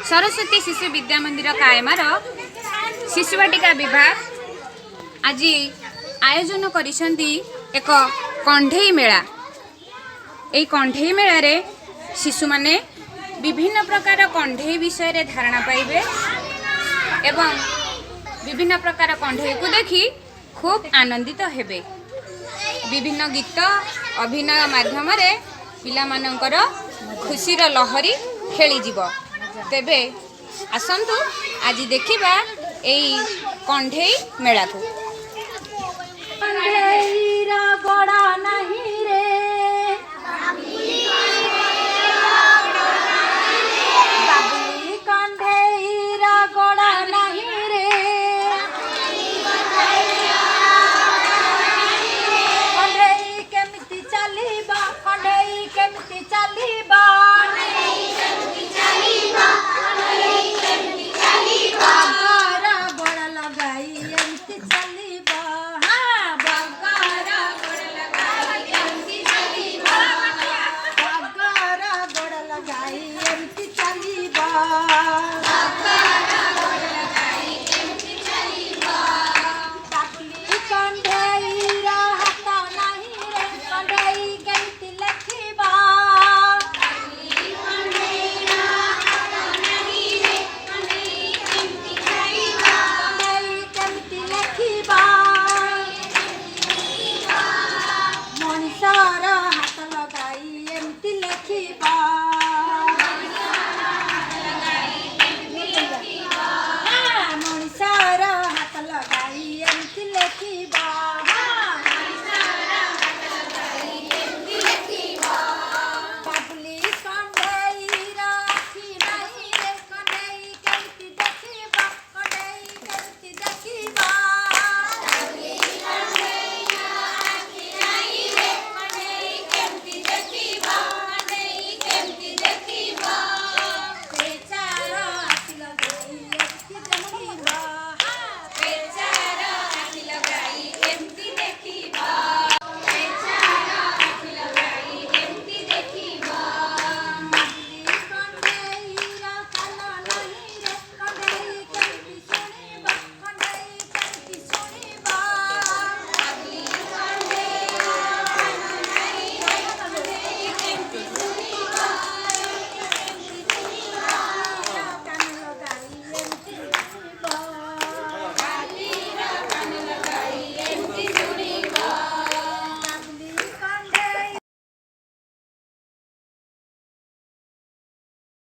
सरस्वती शिशु विद्या मंदिर कायमार शिशुवाटिका विभाग आज आयोजन करिसेंती एक कंढेई मेला। এই कंढेई मेला रे शिशु माने विभिन्न प्रकार कंढेई विषय रे धारणा पाइबे एवं विभिन्न प्रकार कंढेई को देखी खूब आनंदित हेबे। विभिन्न गीत अभिनय माध्यम रे पिला मानकर खुशीर लहरी खेली जीव। तेबे आसंतु आज देखिबा एई कंढेई मेला को। कंढेईरा गड़ा नहीं रे बाबुली कंढेईरा गड़ा नहीं रे कंढेई केमिति चलीबा कंढेई केमिति चलीबा बगरा बड़ लगाई एमति चलीबा बगरा बड़ लगाई एमति चलीबा बाबुली कंढेईरा हाथ नहीं रे कंढेई केमिति लेखिबा कंढेई केमिति लेखिबा मनिषर हाथ लगाई एमति लेखिबा